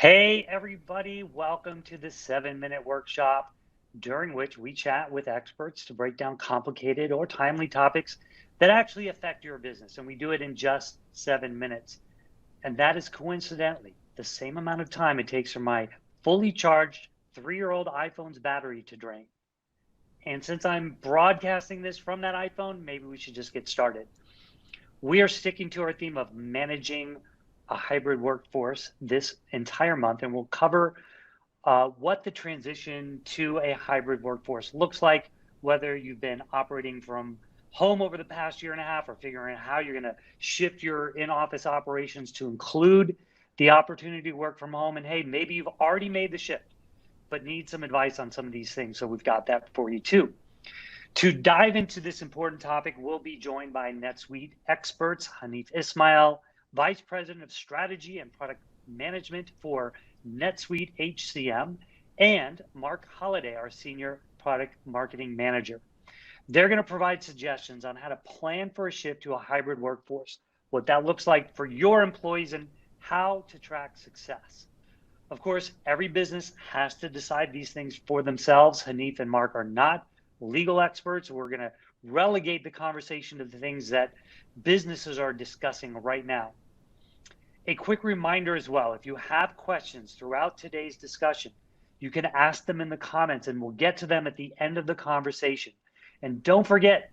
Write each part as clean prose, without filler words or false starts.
Hey, everybody, welcome to the 7 Minute Workshop, during which we chat with experts to break down complicated or timely topics that actually affect your business. And we do it in just 7 minutes. And that is coincidentally the same amount of time it takes for my fully charged 3-year-old iPhone's battery to drain. And since I'm broadcasting this from that iPhone, maybe we should just get started. We are sticking to our theme of managing a hybrid workforce this entire month, and we'll cover what the transition to a hybrid workforce looks like, whether you've been operating from home over the past year and a half or figuring out how you're going to shift your in-office operations to include the opportunity to work from home. And hey, maybe you've already made the shift, but need some advice on some of these things. So we've got that for you too. To dive into this important topic, we'll be joined by NetSuite experts, Hanif Ismail, Vice President of Strategy and Product Management for NetSuite HCM, and Marc, Holliday, our Senior Product Marketing Manager. They're going to provide suggestions on how to plan for a shift to a hybrid workforce, what that looks like for your employees, and how to track success. Of course, every business has to decide these things for themselves. Hanif and Marc are not legal experts. We're going to relegate the conversation to the things that businesses are discussing right now. A quick reminder as well, if you have questions throughout today's discussion, you can ask them in the comments and we'll get to them at the end of the conversation. And don't forget,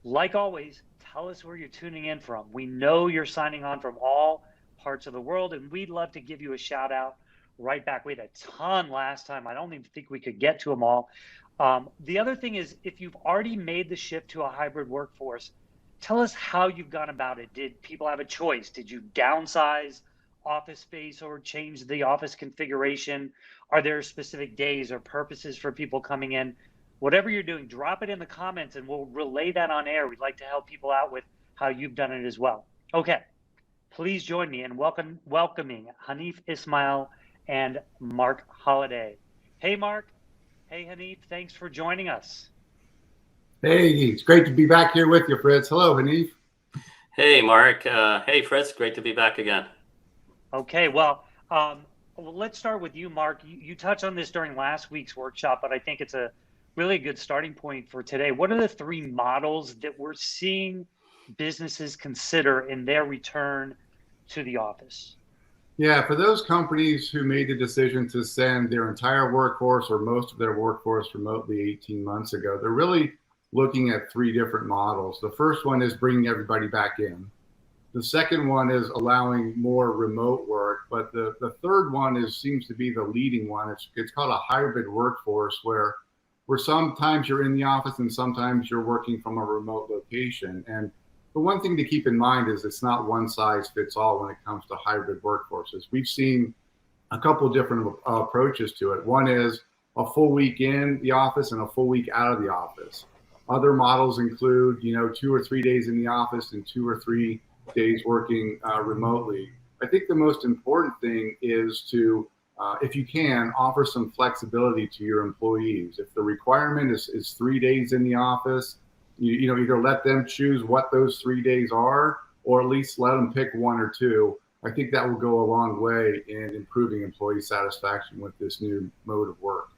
like always, tell us where you're tuning in from. We know you're signing on from all parts of the world, and we'd love to give you a shout out right back. We had a ton last time. I don't even think we could get to them all. The other thing is, if you've already made the shift to a hybrid workforce, tell us how you've gone about it. Did people have a choice? Did you downsize office space or change the office configuration? Are there specific days or purposes for people coming in? Whatever you're doing, drop it in the comments and we'll relay that on air. We'd like to help people out with how you've done it as well. Okay, please join me in welcoming Hanif Ismail and Marc Holliday. Hey, Marc. Hey, Hanif. Thanks for joining us. Hey, it's great to be back here with you, Fritz. Hello, Hanif. Hey, Marc. Hey, Fritz. Great to be back again. Okay, well, let's start with you, Marc. You touched on this during last week's workshop, but I think it's a really good starting point for today. What are the 3 models that we're seeing businesses consider in their return to the office? Yeah, for those companies who made the decision to send their entire workforce or most of their workforce remotely 18 months ago, they're really looking at 3 different models. The first one is bringing everybody back in. The second one is allowing more remote work, but the third one seems to be the leading one. It's called a hybrid workforce where sometimes you're in the office and sometimes you're working from a remote location. And the one thing to keep in mind is it's not one size fits all when it comes to hybrid workforces. We've seen a couple different approaches to it. One is a full week in the office and a full week out of the office. Other models include, 2 or 3 days in the office and 2 or 3 days working remotely. I think the most important thing is to, if you can, offer some flexibility to your employees. If the requirement is 3 days in the office, you either let them choose what those 3 days are, or at least let them pick 1 or 2. I think that will go a long way in improving employee satisfaction with this new mode of work.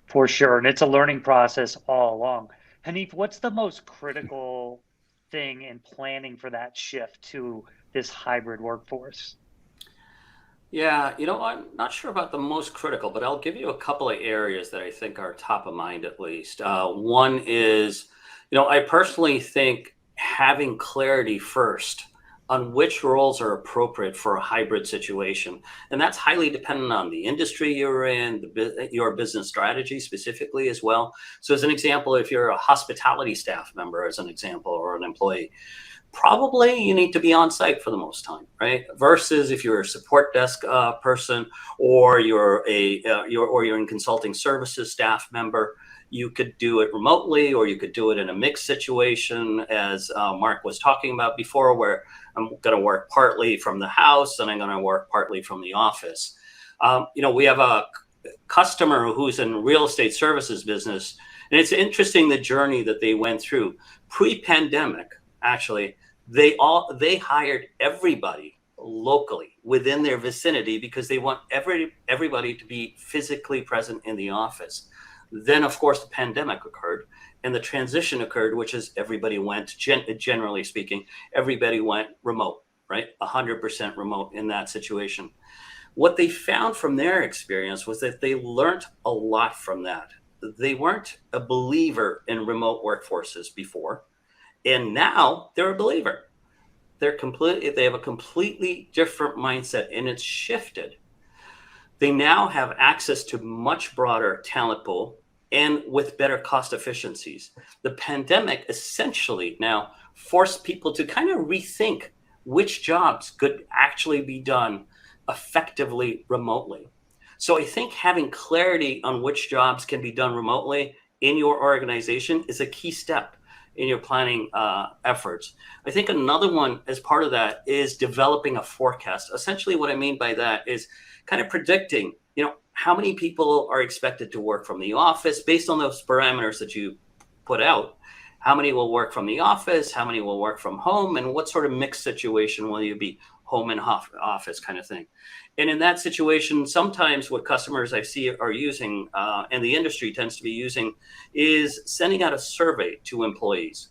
For sure, and it's a learning process all along. Hanif, what's the most critical thing in planning for that shift to this hybrid workforce? Yeah, I'm not sure about the most critical, but I'll give you a couple of areas that I think are top of mind at least. One is, I personally think having clarity first on which roles are appropriate for a hybrid situation. And that's highly dependent on the industry you're in, your business strategy specifically as well. So as an example, if you're a hospitality staff member, as an example, or an employee, probably you need to be on site for the most time, right? Versus if you're a support desk person, or you're in consulting services staff member, you could do it remotely, or you could do it in a mixed situation, as Marc was talking about before, where I'm going to work partly from the house and I'm going to work partly from the office. We have a customer who's in real estate services business, and it's interesting the journey that they went through pre-pandemic. Actually, they hired everybody locally within their vicinity because they want everybody to be physically present in the office. Then, of course, the pandemic occurred and the transition occurred, which is everybody went, generally speaking, everybody went remote, right? 100% remote in that situation. What they found from their experience was that they learned a lot from that. They weren't a believer in remote workforces before, and now they're a believer. They have a completely different mindset, and it's shifted. They now have access to much broader talent pool and with better cost efficiencies. The pandemic essentially now forced people to kind of rethink which jobs could actually be done effectively remotely. So I think having clarity on which jobs can be done remotely in your organization is a key step in your planning efforts. I think another one as part of that is developing a forecast. Essentially what I mean by that is kind of predicting, how many people are expected to work from the office based on those parameters that you put out. How many will work from the office? How many will work from home? And what sort of mixed situation will you be, home and office kind of thing? And in that situation, sometimes what customers I see are using, and the industry tends to be using, is sending out a survey to employees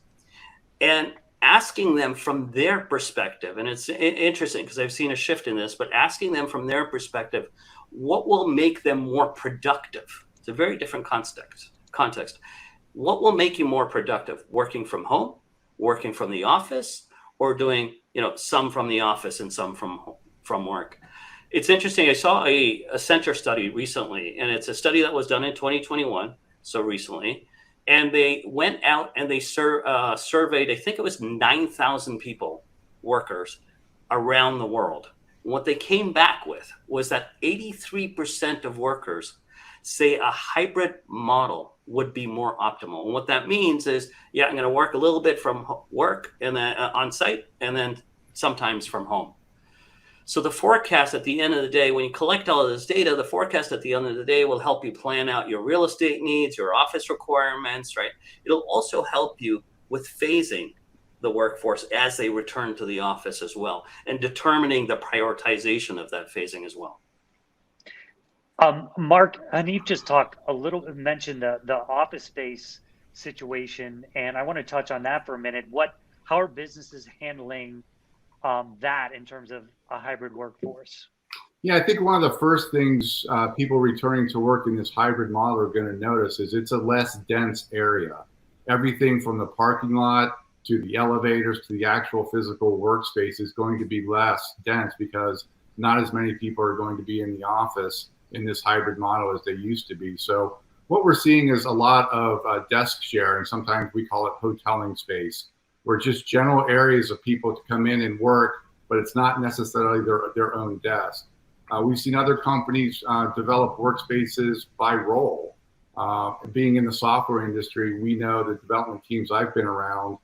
and asking them from their perspective. And it's interesting because I've seen a shift in this, but asking them from their perspective, what will make them more productive? It's a very different context. What will make you more productive? Working from home, working from the office, or doing, some from the office and some from work? It's interesting. I saw a center study recently, and it's a study that was done in 2021, so recently. And they went out and they surveyed, I think it was 9,000 people, workers around the world. What they came back with was that 83% of workers say a hybrid model would be more optimal. And what that means is, I'm going to work a little bit from work and then on site, and then sometimes from home. So the forecast at the end of the day, when you collect all of this data, the forecast at the end of the day will help you plan out your real estate needs, your office requirements, right? It'll also help you with phasing the workforce as they return to the office as well, and determining the prioritization of that phasing as well. Marc, Hanif just mentioned the office space situation, and I want to touch on that for a minute. How are businesses handling that in terms of a hybrid workforce? Yeah, I think one of the first things people returning to work in this hybrid model are going to notice is it's a less dense area. Everything from the parking lot to the elevators to the actual physical workspace is going to be less dense because not as many people are going to be in the office in this hybrid model as they used to be. So what we're seeing is a lot of desk share, and sometimes we call it hoteling space, where just general areas of people to come in and work, but it's not necessarily their own desk. We've seen other companies develop workspaces by role. Being in the software industry, we know the development teams I've been around,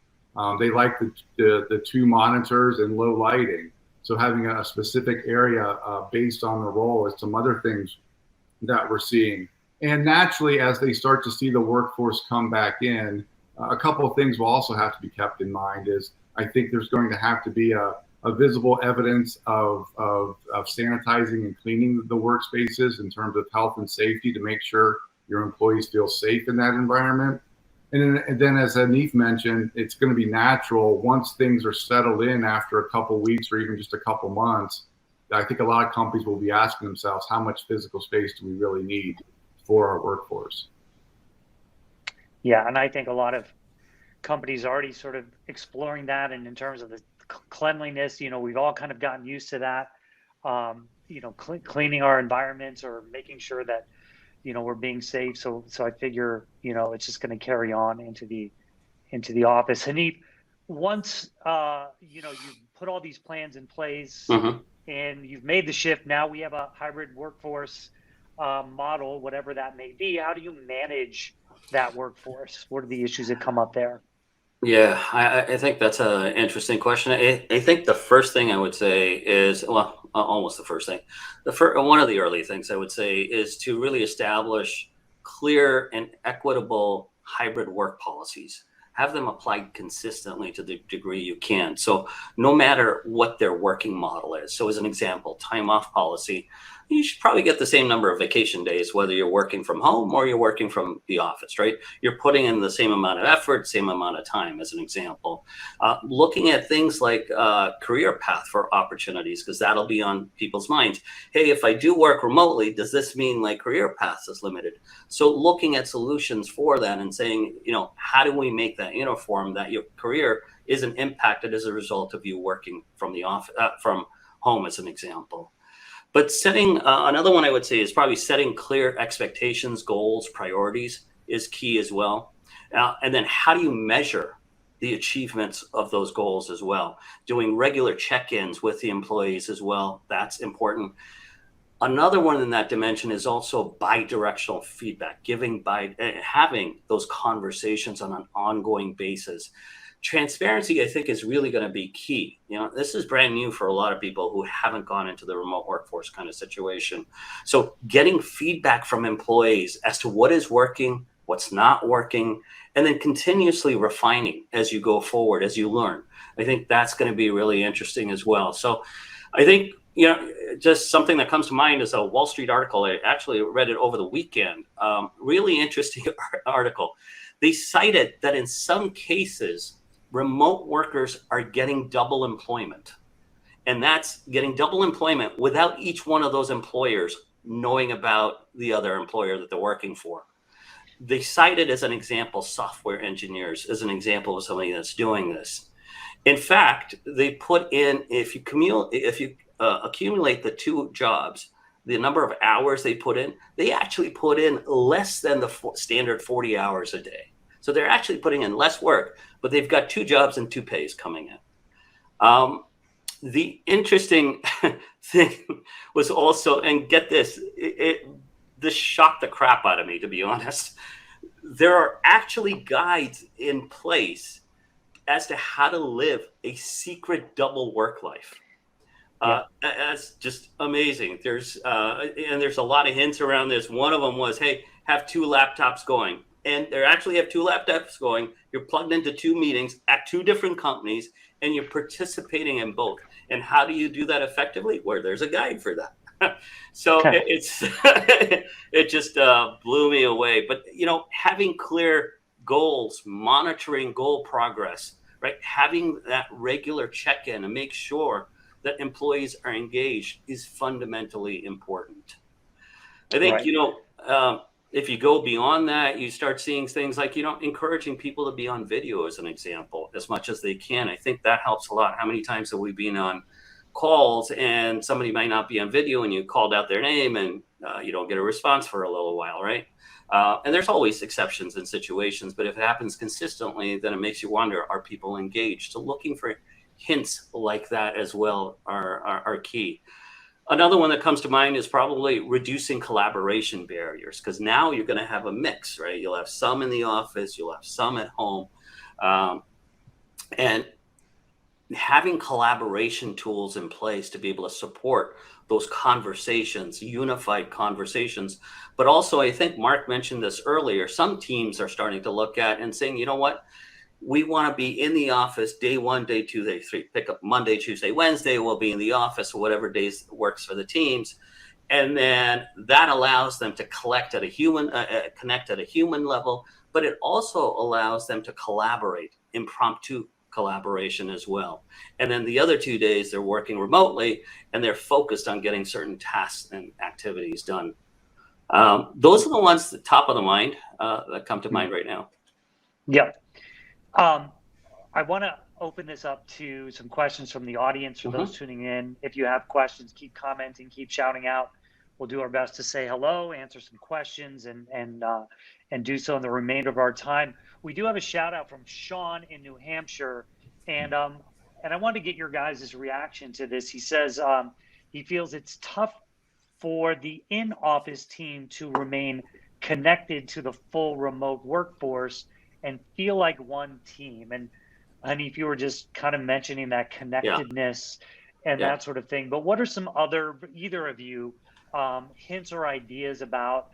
they like the two monitors and low lighting. So having a specific area based on the role is some other things that we're seeing. And naturally, as they start to see the workforce come back in, a couple of things will also have to be kept in mind is I think there's going to have to be a visible evidence of sanitizing and cleaning the workspaces in terms of health and safety to make sure your employees feel safe in that environment. And then as Hanif mentioned, it's going to be natural once things are settled in after a couple weeks or even just a couple months. I think a lot of companies will be asking themselves, how much physical space do we really need for our workforce? Yeah, and I think a lot of companies are already sort of exploring that. And in terms of the cleanliness, we've all kind of gotten used to that, cleaning our environments or making sure that we're being safe. So I figure, it's just going to carry on into the office. Hanif, once, you've put all these plans in place and you've made the shift, now we have a hybrid workforce model, whatever that may be. How do you manage that workforce? What are the issues that come up there? Yeah, I think that's an interesting question. I think the first thing I would say is, well, almost the first thing. One of the early things I would say is to really establish clear and equitable hybrid work policies. have them applied consistently to the degree you can. So no matter what their working model is. So as an example, time off policy, you should probably get the same number of vacation days, whether you're working from home or you're working from the office, right? You're putting in the same amount of effort, same amount of time, as an example. Looking at things like career path for opportunities, because that'll be on people's minds. Hey, if I do work remotely, does this mean my career path is limited? So looking at solutions for that and saying, how do we make that uniform, that your career isn't impacted as a result of you working from the office, from home, as an example. But setting, another one I would say is probably setting clear expectations, goals, priorities is key as well. And then how do you measure the achievements of those goals as well? Doing regular check-ins with the employees as well, that's important. Another one in that dimension is also bi-directional feedback, having those conversations on an ongoing basis. Transparency, I think, is really going to be key. This is brand new for a lot of people who haven't gone into the remote workforce kind of situation. So getting feedback from employees as to what is working, what's not working, and then continuously refining as you go forward, as you learn. I think that's going to be really interesting as well. So I think, just something that comes to mind is a Wall Street article. I actually read it over the weekend. Really interesting article. They cited that in some cases, remote workers are getting double employment. And that's getting double employment without each one of those employers knowing about the other employer that they're working for. They cited as an example software engineers as an example of somebody that's doing this. In fact, they put in, if you accumulate the two jobs, the number of hours they put in, they actually put in less than the standard 40 hours a day. So they're actually putting in less work, but they've got two jobs and two pays coming in. The interesting thing was also, and get this, this shocked the crap out of me, to be honest. There are actually guides in place as to how to live a secret double work life. That's just amazing. There's a lot of hints around this. One of them was, hey, have two laptops going. And they actually have two laptops going. You're plugged into two meetings at two different companies, and you're participating in both. And how do you do that effectively? Well, there's a guide for that. So it just blew me away. But, having clear goals, monitoring goal progress, right? Having that regular check-in and make sure that employees are engaged is fundamentally important. I think, if you go beyond that, you start seeing things like, encouraging people to be on video as an example, as much as they can. I think that helps a lot. How many times have we been on calls and somebody might not be on video and you called out their name and you don't get a response for a little while, right? And there's always exceptions in situations, but if it happens consistently, then it makes you wonder, are people engaged? So looking for hints like that as well are key. Another one that comes to mind is probably reducing collaboration barriers, because now you're going to have a mix, right? You'll have some in the office, you'll have some at home. And having collaboration tools in place to be able to support those conversations, unified conversations. But also, I think Marc mentioned this earlier, some teams are starting to look at and saying, you know what? We want to be in the office day 1, day 2, day 3. Pick up Monday, Tuesday, Wednesday. We'll be in the office, or whatever days works for the teams, and then that allows them to connect at a human level. But it also allows them to collaborate, impromptu collaboration as well. And then the other 2 days they're working remotely and they're focused on getting certain tasks and activities done. Those are the ones that top of the mind that come to mind right now. Yep. I want to open this up to some questions from the audience for those tuning in. If you have questions, keep commenting, keep shouting out. We'll do our best to say hello, answer some questions, and do so in the remainder of our time. We do have a shout out from Sean in New Hampshire, and I wanted to get your guys' reaction to this. He says he feels it's tough for the in-office team to remain connected to the full remote workforce and feel like one team. And Hanif, you were just kind of mentioning that connectedness and that sort of thing. But what are some other, either of you, hints or ideas about,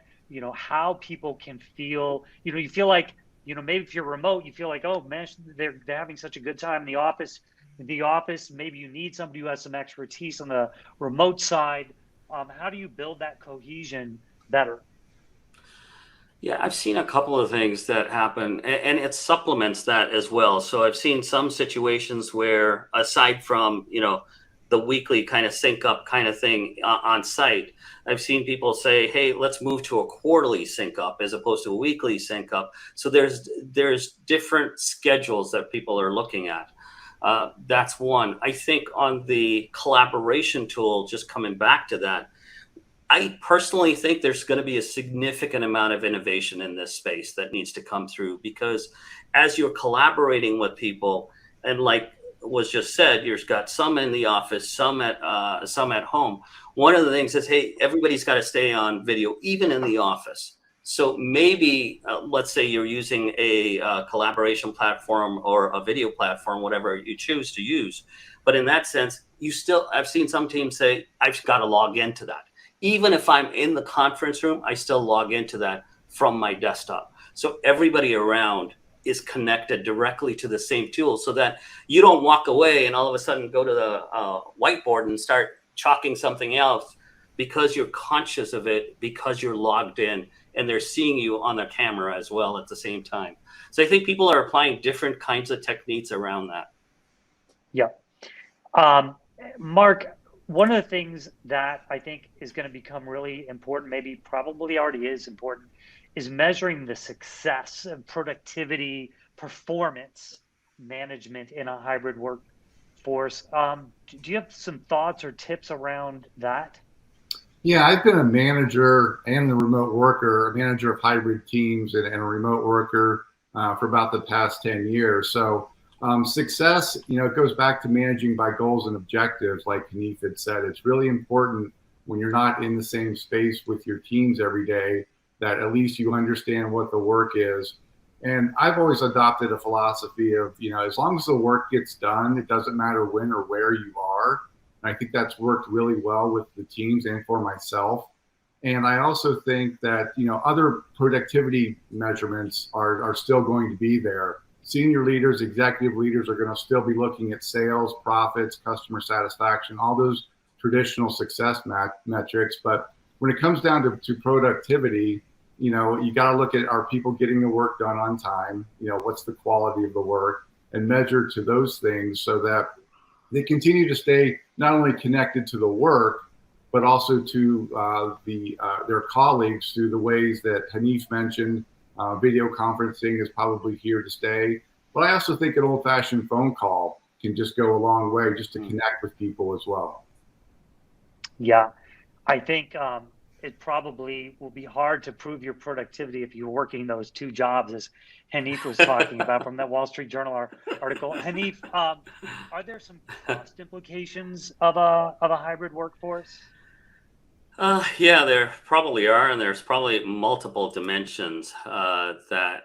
how people can feel, you feel like maybe if you're remote, you feel like, oh man, they're having such a good time in the office. Maybe you need somebody who has some expertise on the remote side. How do you build that cohesion better? Yeah, I've seen a couple of things that happen, and it supplements that as well. So I've seen some situations where, aside from, the weekly kind of sync up kind of thing on site, I've seen people say, "Hey, let's move to a quarterly sync up as opposed to a weekly sync up." So there's different schedules that people are looking at. That's one. I think on the collaboration tool, just coming back to that, I personally think there's going to be a significant amount of innovation in this space that needs to come through, because as you're collaborating with people, and like was just said, you've got some in the office, some at home. One of the things is, hey, everybody's got to stay on video, even in the office. So maybe let's say you're using a collaboration platform or a video platform, whatever you choose to use. But in that sense, I've seen some teams say, I've got to log into that. Even if I'm in the conference room, I still log into that from my desktop. So everybody around is connected directly to the same tool, so that you don't walk away and all of a sudden go to the whiteboard and start chalking something else, because you're conscious of it, because you're logged in and they're seeing you on their camera as well at the same time. So I think people are applying different kinds of techniques around that. Yeah. Marc, one of the things that I think is going to become really important, maybe probably already is important, is measuring the success of productivity, performance management in a hybrid workforce. Do you have some thoughts or tips around that? Yeah, I've been a manager and a remote worker, a manager of hybrid teams and a remote worker for about the past 10 years. So success, it goes back to managing by goals and objectives. Like Hanif had said, it's really important when you're not in the same space with your teams every day, that at least you understand what the work is. And I've always adopted a philosophy of, as long as the work gets done, it doesn't matter when or where you are. And I think that's worked really well with the teams and for myself. And I also think that, other productivity measurements are still going to be there. Senior leaders, executive leaders are going to still be looking at sales, profits, customer satisfaction, all those traditional success metrics. But when it comes down to productivity, you got to look at, are people getting the work done on time? What's the quality of the work, and measure to those things so that they continue to stay not only connected to the work, but also to their colleagues through the ways that Hanif mentioned. Video conferencing is probably here to stay. But I also think an old-fashioned phone call can just go a long way just to connect with people as well. Yeah, I think it probably will be hard to prove your productivity if you're working those two jobs, as Hanif was talking about from that Wall Street Journal article. Hanif, are there some cost implications of a hybrid workforce? Yeah, there probably are, and there's probably multiple dimensions that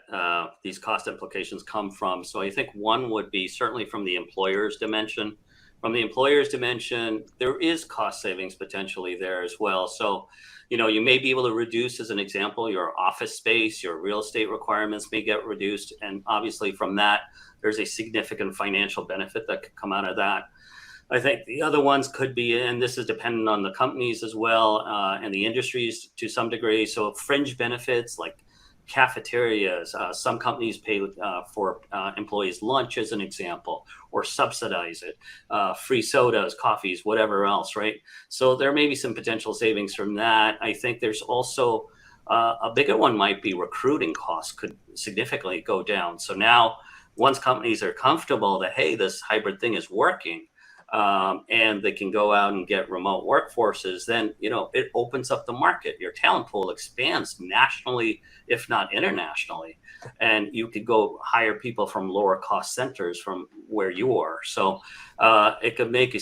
these cost implications come from. So I think one would be certainly from the employer's dimension. From the employer's dimension, there is cost savings potentially there as well. So, you may be able to reduce, as an example, your office space, your real estate requirements may get reduced. And obviously from that, there's a significant financial benefit that could come out of that. I think the other ones could be, and this is dependent on the companies as well, and the industries to some degree. So fringe benefits like cafeterias, some companies pay for employees' lunch as an example, or subsidize it, free sodas, coffees, whatever else, right? So there may be some potential savings from that. I think there's also a bigger one might be recruiting costs could significantly go down. So now once companies are comfortable that, hey, this hybrid thing is working, and they can go out and get remote workforces, then, it opens up the market. Your talent pool expands nationally, if not internationally. And you could go hire people from lower cost centers from where you are. So it could make a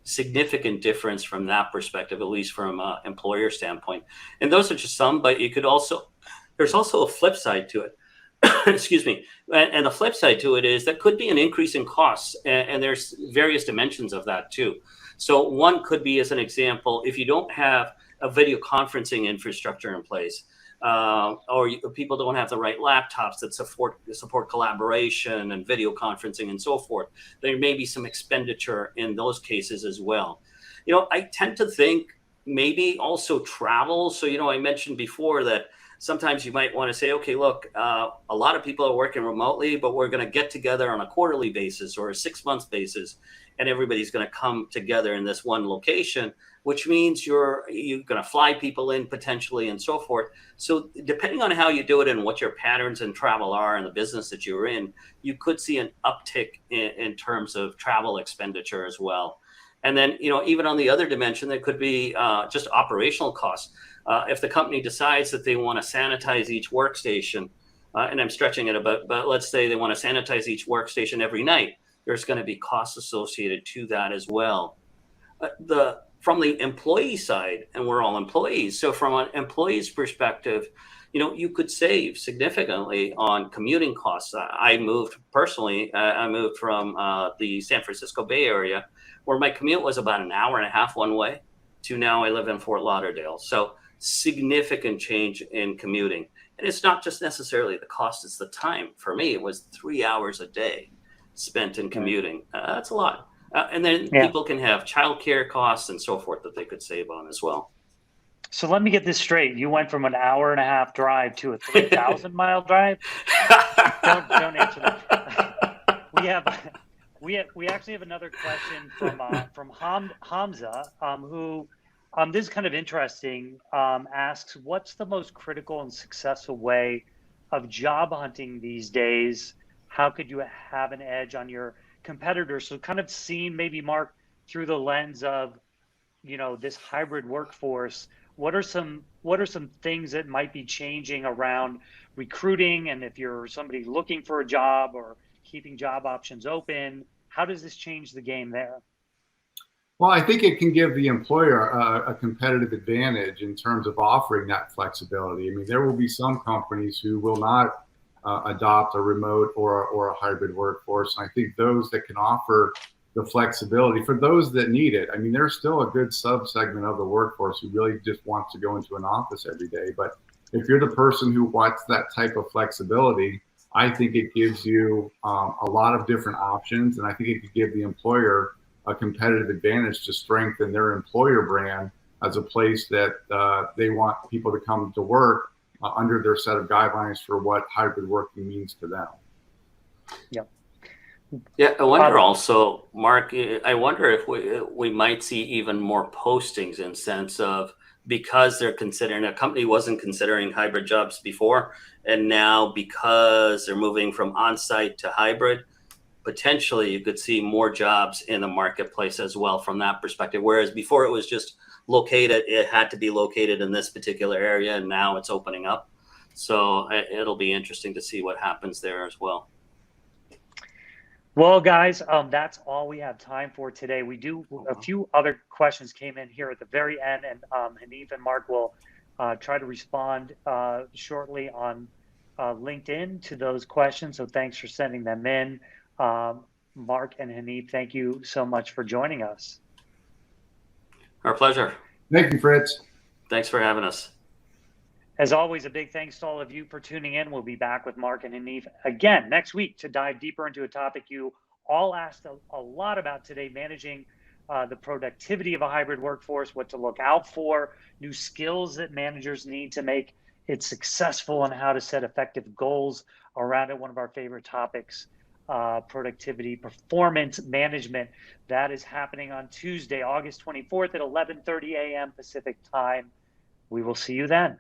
significant difference from that perspective, at least from an employer standpoint. And those are just some, but there's also a flip side to it. Excuse me. And the flip side to it is that could be an increase in costs. And there's various dimensions of that too. So one could be, as an example, if you don't have a video conferencing infrastructure in place, people don't have the right laptops that support collaboration and video conferencing and so forth. There may be some expenditure in those cases as well. I tend to think maybe also travel. So, I mentioned before that sometimes you might want to say, okay, look, a lot of people are working remotely, but we're going to get together on a quarterly basis or a 6-month basis, and everybody's going to come together in this one location, which means you're going to fly people in potentially and so forth. So depending on how you do it and what your patterns in travel are and the business that you're in, you could see an uptick in terms of travel expenditure as well. And then, even on the other dimension, there could be just operational costs. If the company decides that they want to sanitize each workstation, and I'm stretching it a bit, but let's say they want to sanitize each workstation every night, there's going to be costs associated to that as well. From the employee side, and we're all employees, so from an employee's perspective, you could save significantly on commuting costs. I moved from the San Francisco Bay Area, where my commute was about an hour and a half one way, to now I live in Fort Lauderdale. So significant change in commuting. And it's not just necessarily the cost, it's the time. For me, it was 3 hours a day spent in commuting. That's a lot. And then people can have childcare costs and so forth that they could save on as well. So let me get this straight. You went from an hour and a half drive to a 3,000-mile drive? Don't answer that. We actually have another question from Hamza, who this is kind of interesting. Asks, what's the most critical and successful way of job hunting these days? How could you have an edge on your competitors? So kind of seeing maybe, Marc, through the lens of this hybrid workforce, what are some things that might be changing around recruiting, and if you're somebody looking for a job or keeping job options open, how does this change the game there? Well, I think it can give the employer a competitive advantage in terms of offering that flexibility. I mean, there will be some companies who will not adopt a remote or a hybrid workforce. And I think those that can offer the flexibility for those that need it. I mean, there's still a good subsegment of the workforce who really just wants to go into an office every day. But if you're the person who wants that type of flexibility, I think it gives you a lot of different options. And I think it could give the employer a competitive advantage to strengthen their employer brand as a place that they want people to come to work under their set of guidelines for what hybrid working means to them. Yep. Yeah, I wonder also, Marc, I wonder if we might see even more postings in sense of, because they're considering, a company wasn't considering hybrid jobs before, and now because they're moving from on-site to hybrid, potentially you could see more jobs in the marketplace as well from that perspective. Whereas before it was just it had to be located in this particular area, and now it's opening up. So it'll be interesting to see what happens there as well. Well, guys, that's all we have time for today. A few other questions came in here at the very end, and Hanif and Marc will try to respond shortly on LinkedIn to those questions. So thanks for sending them in. Marc and Hanif, thank you so much for joining us. Our pleasure. Thank you, Fritz. Thanks for having us. As always, a big thanks to all of you for tuning in. We'll be back with Marc and Hanif again next week to dive deeper into a topic you all asked a lot about today: managing the productivity of a hybrid workforce, what to look out for, new skills that managers need to make it successful, and how to set effective goals around it. One of our favorite topics, productivity, performance management. That is happening on Tuesday, August 24th at 11:30 a.m. Pacific time. We will see you then.